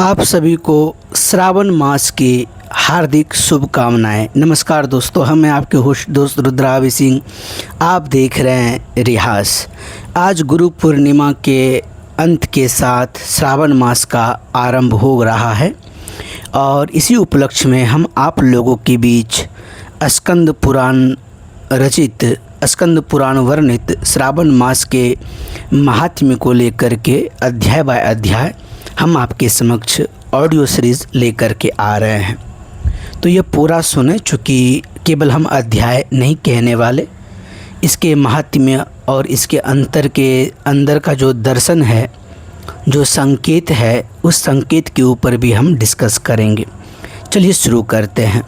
आप सभी को श्रावण मास की हार्दिक शुभकामनाएं। नमस्कार दोस्तों, हम हैं आपके होस्ट दोस्त रुद्रावी सिंह। आप देख रहे हैं रिहास। आज गुरु पूर्णिमा के अंत के साथ श्रावण मास का आरंभ हो रहा है और इसी उपलक्ष्य में हम आप लोगों के बीच स्कंद पुराण रचित, स्कंद पुराण वर्णित श्रावण मास के महात्म्य को लेकर के अध्याय बाय अध्याय हम आपके समक्ष ऑडियो सीरीज़ लेकर के आ रहे हैं। तो ये पूरा सुने, चूँकि केवल हम अध्याय नहीं कहने वाले, इसके महात्म्य और इसके अंदर का जो दर्शन है, जो संकेत है, उस संकेत के ऊपर भी हम डिस्कस करेंगे। चलिए शुरू करते हैं।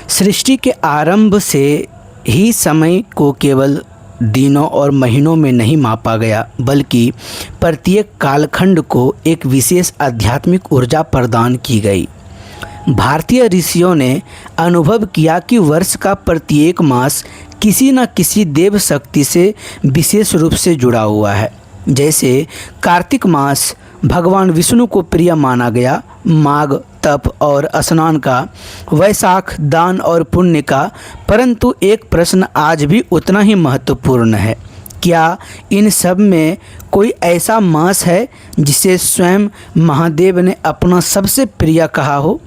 सृष्टि के आरंभ से ही समय को केवल दिनों और महीनों में नहीं मापा गया, बल्कि प्रत्येक कालखंड को एक विशेष आध्यात्मिक ऊर्जा प्रदान की गई। भारतीय ऋषियों ने अनुभव किया कि वर्ष का प्रत्येक मास किसी न किसी देव शक्ति से विशेष रूप से जुड़ा हुआ है। जैसे कार्तिक मास भगवान विष्णु को प्रिय माना गया, माघ तप और स्नान का, वैशाख दान और पुण्य का। परंतु एक प्रश्न आज भी उतना ही महत्वपूर्ण है, क्या इन सब में कोई ऐसा मास है जिसे स्वयं महादेव ने अपना सबसे प्रिय कहा हो?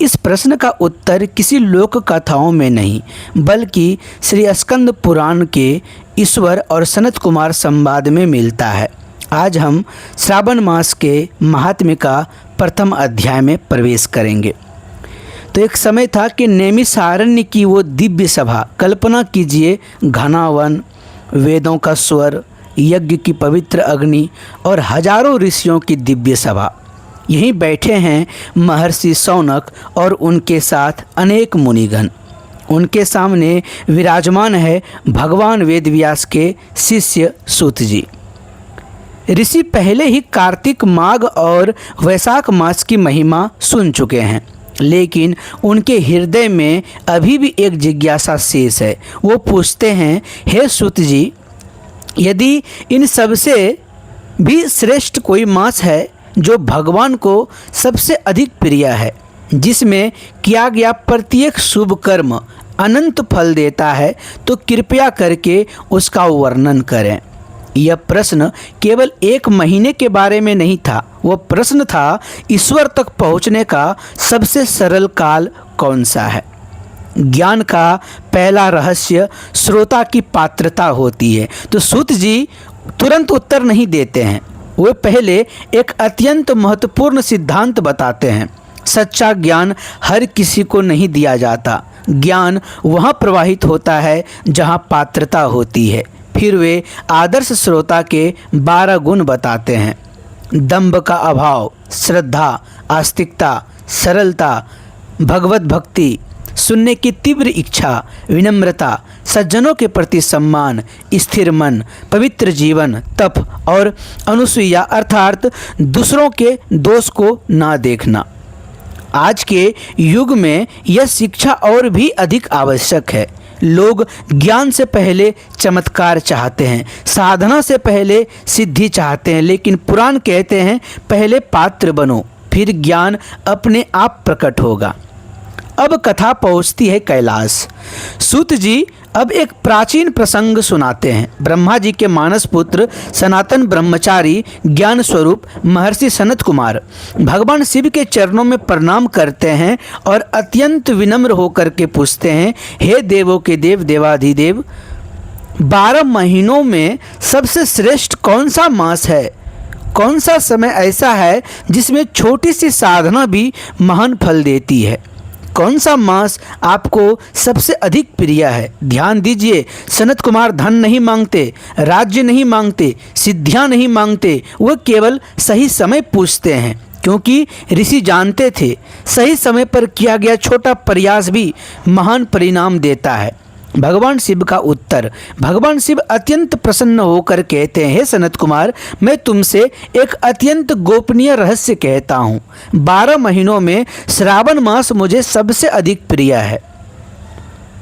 इस प्रश्न का उत्तर किसी लोक कथाओं में नहीं, बल्कि श्री स्कंद पुराण के ईश्वर और सनत कुमार संवाद में मिलता है। आज हम श्रावण मास के महात्म्य का प्रथम अध्याय में प्रवेश करेंगे। तो एक समय था कि नैमिषारण्य की वो दिव्य सभा, कल्पना कीजिए, घना वन, वेदों का स्वर, यज्ञ की पवित्र अग्नि और हजारों ऋषियों की दिव्य सभा। यहीं बैठे हैं महर्षि शौनक और उनके साथ अनेक मुनिगण। उनके सामने विराजमान है भगवान वेदव्यास के शिष्य सूत जी। ऋषि पहले ही कार्तिक, माघ और वैशाख मास की महिमा सुन चुके हैं, लेकिन उनके हृदय में अभी भी एक जिज्ञासा शेष है। वो पूछते हैं, हे सूत जी, यदि इन सबसे भी श्रेष्ठ कोई मास है जो भगवान को सबसे अधिक प्रिय है, जिसमें किया गया प्रत्येक शुभ कर्म अनंत फल देता है, तो कृपया करके उसका वर्णन करें। यह प्रश्न केवल एक महीने के बारे में नहीं था, वह प्रश्न था ईश्वर तक पहुंचने का सबसे सरल काल कौन सा है। ज्ञान का पहला रहस्य श्रोता की पात्रता होती है। तो सूत जी तुरंत उत्तर नहीं देते हैं, वे पहले एक अत्यंत महत्वपूर्ण सिद्धांत बताते हैं। सच्चा ज्ञान हर किसी को नहीं दिया जाता। ज्ञान वहाँ प्रवाहित होता है जहाँ पात्रता होती है। फिर वे आदर्श श्रोता के 12 गुण बताते हैं। दंभ का अभाव, श्रद्धा, आस्तिकता, सरलता, भगवत भक्ति, सुनने की तीव्र इच्छा, विनम्रता, सज्जनों के प्रति सम्मान, स्थिर मन, पवित्र जीवन, तप और अनुसूया अर्थात दूसरों के दोष को ना देखना। आज के युग में यह शिक्षा और भी अधिक आवश्यक है। लोग ज्ञान से पहले चमत्कार चाहते हैं, साधना से पहले सिद्धि चाहते हैं, लेकिन पुराण कहते हैं पहले पात्र बनो, फिर ज्ञान अपने आप प्रकट होगा। अब कथा पहुँचती है कैलाश। सूत जी अब एक प्राचीन प्रसंग सुनाते हैं। ब्रह्मा जी के मानस पुत्र सनातन ब्रह्मचारी ज्ञान स्वरूप महर्षि सनत कुमार भगवान शिव के चरणों में प्रणाम करते हैं और अत्यंत विनम्र होकर के पूछते हैं, हे देवों के देव, देवाधिदेव, 12 महीनों में सबसे श्रेष्ठ कौन सा मास है? कौन सा समय ऐसा है जिसमें छोटी सी साधना भी महान फल देती है? कौन सा मास आपको सबसे अधिक प्रिय है? ध्यान दीजिए, सनत कुमार धन नहीं मांगते, राज्य नहीं मांगते, सिद्धियां नहीं मांगते, वो केवल सही समय पूछते हैं, क्योंकि ऋषि जानते थे सही समय पर किया गया छोटा प्रयास भी महान परिणाम देता है। भगवान शिव का उत्तर। भगवान शिव अत्यंत प्रसन्न होकर कहते हैं, हे सनत कुमार, मैं तुमसे एक अत्यंत गोपनीय रहस्य कहता हूँ। 12 महीनों में श्रावण मास मुझे सबसे अधिक प्रिय है।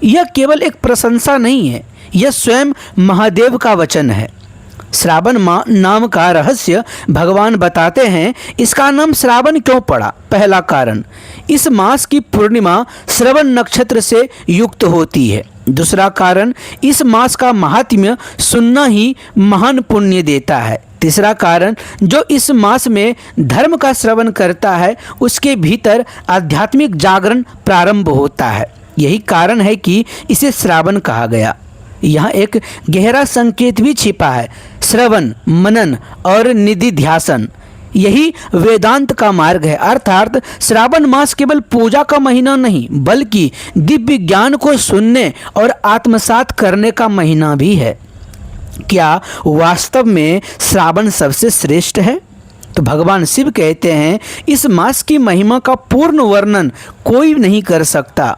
यह केवल एक प्रशंसा नहीं है, यह स्वयं महादेव का वचन है। श्रावण नाम का रहस्य भगवान बताते हैं। इसका नाम श्रावण क्यों पड़ा? पहला कारण, इस मास की पूर्णिमा श्रवण नक्षत्र से युक्त होती है। दूसरा कारण, इस मास का महात्म्य सुनना ही महान पुण्य देता है। तीसरा कारण, जो इस मास में धर्म का श्रवण करता है उसके भीतर आध्यात्मिक जागरण प्रारंभ होता है। यही कारण है कि इसे श्रावण कहा गया। यहाँ एक गहरा संकेत भी छिपा है। श्रवण, मनन और निधिध्यासन यही वेदांत का मार्ग है। अर्थात श्रावण मास केवल पूजा का महीना नहीं बल्कि दिव्य ज्ञान को सुनने और आत्मसात करने का महीना भी है। क्या वास्तव में श्रावण सबसे श्रेष्ठ है? तो भगवान शिव कहते हैं, इस मास की महिमा का पूर्ण वर्णन कोई नहीं कर सकता।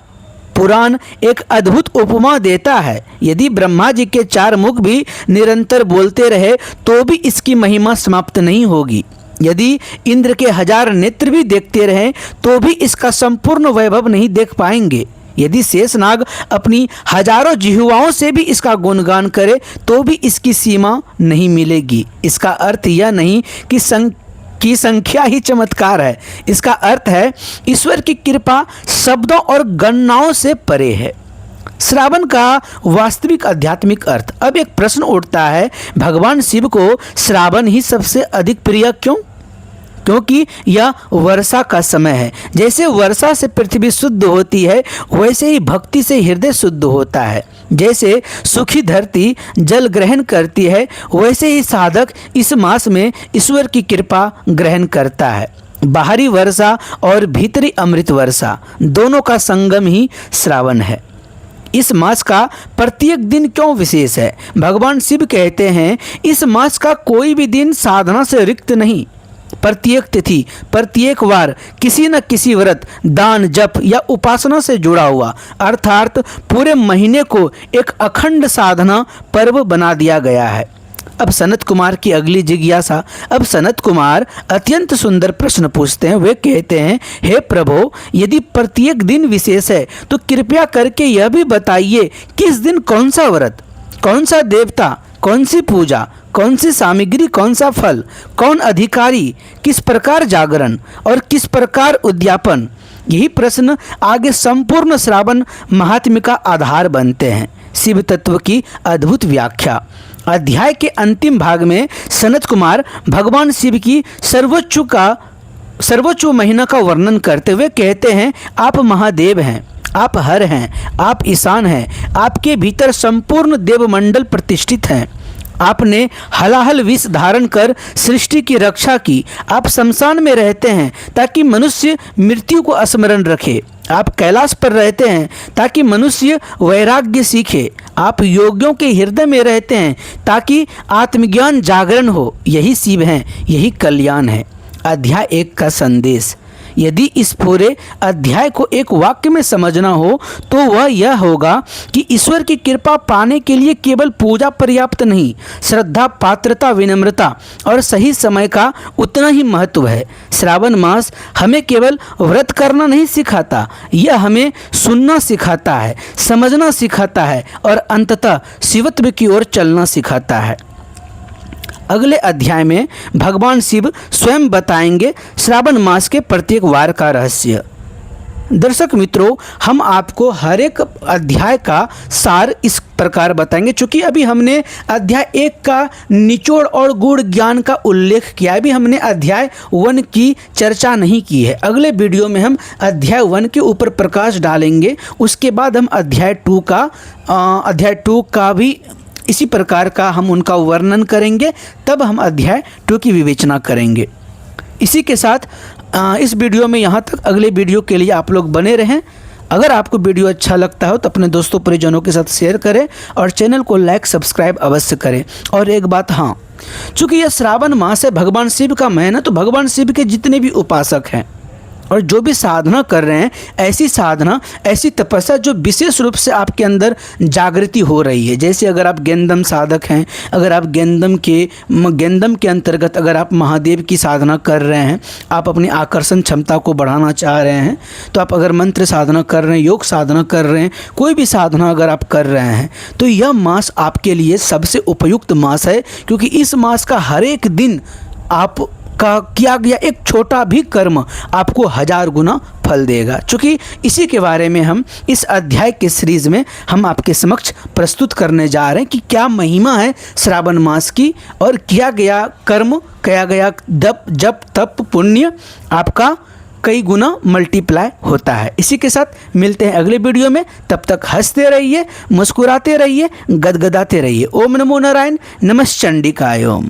पुराण एक अद्भुत उपमा देता है। यदि ब्रह्मा जी के 4 मुख भी निरंतर बोलते रहे तो भी इसकी महिमा समाप्त नहीं होगी। यदि इंद्र के 1000 नेत्र भी देखते रहें तो भी इसका संपूर्ण वैभव नहीं देख पाएंगे। यदि शेषनाग अपनी हजारों जिह्वाओं से भी इसका गुणगान करे तो भी इसकी सीमा नहीं मिलेगी। इसका अर्थ यह नहीं कि संख्या ही चमत्कार है। इसका अर्थ है ईश्वर की कृपा शब्दों और गणनाओं से परे है। श्रावण का वास्तविक आध्यात्मिक अर्थ। अब एक प्रश्न उठता है, भगवान शिव को श्रावण ही सबसे अधिक प्रिय क्यों? क्योंकि यह वर्षा का समय है। जैसे वर्षा से पृथ्वी शुद्ध होती है वैसे ही भक्ति से हृदय शुद्ध होता है। जैसे सूखी धरती जल ग्रहण करती है वैसे ही साधक इस मास में ईश्वर की कृपा ग्रहण करता है। बाहरी वर्षा और भीतरी अमृत वर्षा दोनों का संगम ही श्रावण है। इस मास का प्रत्येक दिन क्यों विशेष है? भगवान शिव कहते हैं, इस मास का कोई भी दिन साधना से रिक्त नहीं। प्रत्येक तिथि, प्रत्येक वार किसी न किसी व्रत, दान, जप या उपासना से जुड़ा हुआ, अर्थात पूरे महीने को एक अखंड साधना पर्व बना दिया गया है। अब सनत कुमार की अगली जिज्ञासा। अब सनत कुमार अत्यंत सुंदर प्रश्न पूछते हैं। वे कहते हैं, हे प्रभु, यदि प्रत्येक दिन विशेष है तो कृपया करके यह भी बताइए किस दिन कौन सा व्रत, कौन सा देवता, कौन सी पूजा, कौन सी सामग्री, कौन सा फल, कौन अधिकारी, किस प्रकार जागरण और किस प्रकार उद्यापन। यही प्रश्न आगे संपूर्ण श्रावण महात्म्य का आधार बनते हैं। शिव तत्व की अद्भुत व्याख्या। अध्याय के अंतिम भाग में सनत कुमार भगवान शिव की सर्वोच्च महिमा का वर्णन करते हुए कहते हैं, आप महादेव हैं, आप हर हैं, आप ईशान हैं, आपके भीतर संपूर्ण देवमंडल प्रतिष्ठित हैं। आपने हलाहल विष धारण कर सृष्टि की रक्षा की। आप शमशान में रहते हैं ताकि मनुष्य मृत्यु को स्मरण रखे। आप कैलाश पर रहते हैं ताकि मनुष्य वैराग्य सीखे। आप योगियों के हृदय में रहते हैं ताकि आत्मज्ञान जागरण हो। यही शिव हैं, यही कल्याण है। अध्याय 1 का संदेश। यदि इस पूरे अध्याय को एक वाक्य में समझना हो तो वह यह होगा कि ईश्वर की कृपा पाने के लिए केवल पूजा पर्याप्त नहीं, श्रद्धा, पात्रता, विनम्रता और सही समय का उतना ही महत्व है। श्रावण मास हमें केवल व्रत करना नहीं सिखाता, यह हमें सुनना सिखाता है, समझना सिखाता है और अंततः शिवत्व की ओर चलना सिखाता है। अगले अध्याय में भगवान शिव स्वयं बताएंगे श्रावण मास के प्रत्येक वार का रहस्य। दर्शक मित्रों, हम आपको हर एक अध्याय का सार इस प्रकार बताएंगे। चूँकि अभी हमने अध्याय 1 का निचोड़ और गूढ़ ज्ञान का उल्लेख किया, अभी हमने अध्याय 1 की चर्चा नहीं की है। अगले वीडियो में हम अध्याय 1 के ऊपर प्रकाश डालेंगे। उसके बाद हम अध्याय 2 का भी इसी प्रकार का हम उनका वर्णन करेंगे। तब हम अध्याय 2 की विवेचना करेंगे। इसी के साथ इस वीडियो में यहाँ तक। अगले वीडियो के लिए आप लोग बने रहें। अगर आपको वीडियो अच्छा लगता हो तो अपने दोस्तों परिजनों के साथ शेयर करें और चैनल को लाइक सब्सक्राइब अवश्य करें। और एक बात, हाँ, चूँकि यह श्रावण मास है, भगवान शिव का महीना, तो भगवान शिव के जितने भी उपासक हैं और जो भी साधना कर रहे हैं, ऐसी साधना, ऐसी तपस्या जो विशेष रूप से आपके अंदर जागृति हो रही है। जैसे अगर आप गेंदम साधक हैं, अगर आप गेंदम के अंतर्गत अगर आप महादेव की साधना कर रहे हैं, आप अपनी आकर्षण क्षमता को बढ़ाना चाह रहे हैं, तो आप अगर मंत्र साधना कर रहे हैं, योग साधना कर रहे हैं, कोई भी साधना अगर आप कर रहे हैं, तो यह मास आपके लिए सबसे उपयुक्त मास है। क्योंकि इस मास का हर एक दिन आपका किया गया एक छोटा भी कर्म आपको 1000 गुना फल देगा। चूँकि इसी के बारे में हम इस अध्याय के सीरीज़ में हम आपके समक्ष प्रस्तुत करने जा रहे हैं कि क्या महिमा है श्रावण मास की, और किया गया कर्म, किया गया जप तप पुण्य आपका कई गुना मल्टीप्लाई होता है। इसी के साथ मिलते हैं अगले वीडियो में। तब तक हंसते रहिए, मुस्कुराते रहिए, गदगदाते रहिए। ओम नमो नारायण, नमः चंडिकाय ओम।